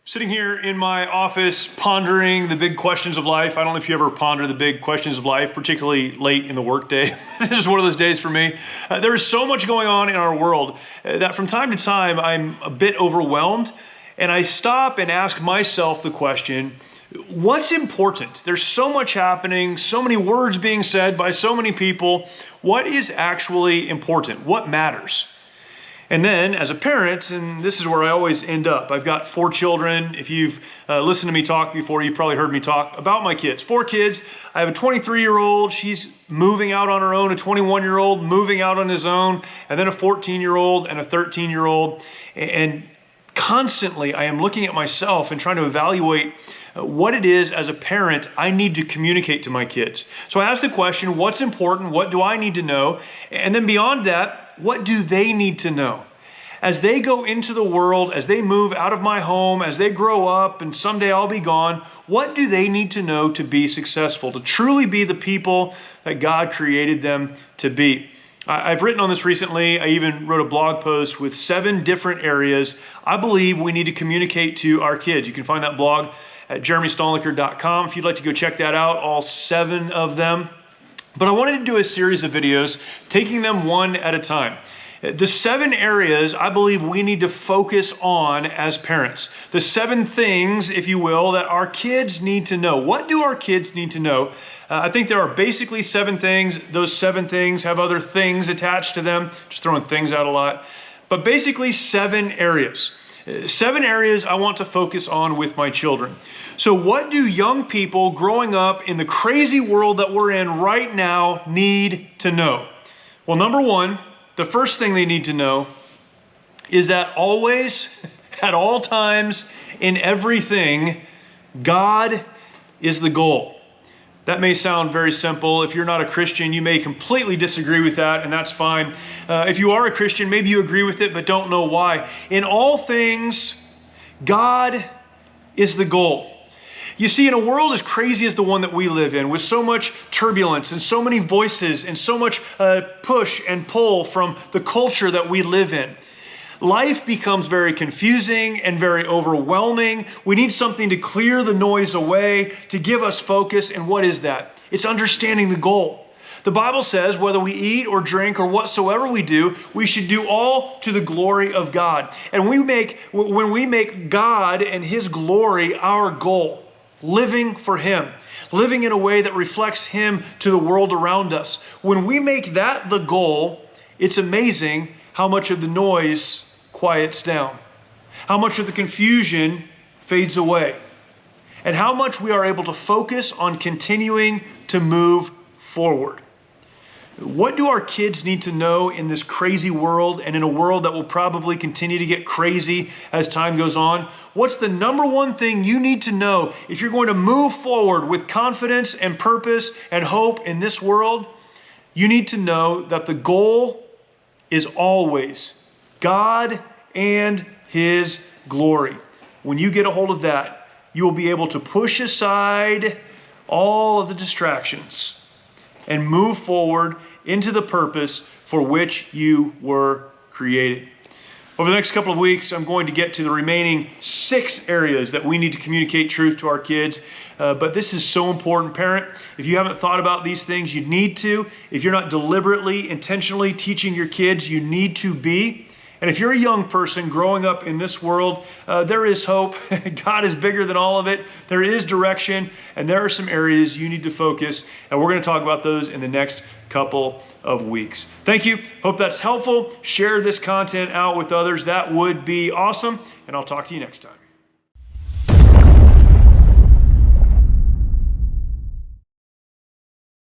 Sitting here in my office pondering the big questions of life. I don't know if you ever ponder the big questions of life, particularly late in the workday. This is one of those days for me. There is so much going on in our world that from time to time I'm a bit overwhelmed, and I stop and ask myself the question, what's important? There's so much happening, so many words being said by so many people. What is actually important? What matters? And then as a parent, and this is where I always end up, I've got 4 children. If you've listened to me talk before, you've probably heard me talk about my kids. 4 kids. I have a 23-year-old. She's moving out on her own, a 21-year-old moving out on his own, and then a 14-year-old and a 13-year-old. And constantly I am looking at myself and trying to evaluate what it is as a parent I need to communicate to my kids. So I ask the question, what's important? What do I need to know? And then beyond that, what do they need to know? As they go into the world, as they move out of my home, as they grow up and someday I'll be gone, what do they need to know to be successful, to truly be the people that God created them to be? I've written on this recently. I even wrote a blog post with 7 different areas I believe we need to communicate to our kids. You can find that blog at jeremystolniker.com if you'd like to go check that out, all 7 of them. But I wanted to do a series of videos, taking them one at a time. The 7 areas I believe we need to focus on as parents. The 7 things, if you will, that our kids need to know. What do our kids need to know? I think there are basically 7 things. Those 7 things have other things attached to them. Just throwing things out a lot. But basically 7 areas. 7 areas I want to focus on with my children. So what do young people growing up in the crazy world that we're in right now need to know? Well, number 1, the first thing they need to know is that always, at all times, in everything, God is the goal. That may sound very simple. If you're not a Christian, you may completely disagree with that, and that's fine. If you are a Christian, maybe you agree with it, but don't know why. In all things, God is the goal. You see, in a world as crazy as the one that we live in, with so much turbulence and so many voices and so much push and pull from the culture that we live in, life becomes very confusing and very overwhelming. We need something to clear the noise away, to give us focus. And what is that? It's understanding the goal. The Bible says whether we eat or drink or whatsoever we do, we should do all to the glory of God. And when we make God and His glory our goal, living for Him, living in a way that reflects Him to the world around us, when we make that the goal, it's amazing how much of the noise quiets down, how much of the confusion fades away, and how much we are able to focus on continuing to move forward. What do our kids need to know in this crazy world, and in a world that will probably continue to get crazy as time goes on? What's the number 1 thing you need to know if you're going to move forward with confidence and purpose and hope in this world? You need to know that the goal is always God and His glory. When you get a hold of that, you will be able to push aside all of the distractions and move forward into the purpose for which you were created. Over the next couple of weeks, I'm going to get to the remaining 6 areas that we need to communicate truth to our kids. But this is so important, parent. If you haven't thought about these things, you need to. If you're not deliberately, intentionally teaching your kids, you need to be. And if you're a young person growing up in this world, there is hope. God is bigger than all of it. There is direction, and there are some areas you need to focus. And we're going to talk about those in the next couple of weeks. Thank you. Hope that's helpful. Share this content out with others. That would be awesome. And I'll talk to you next time.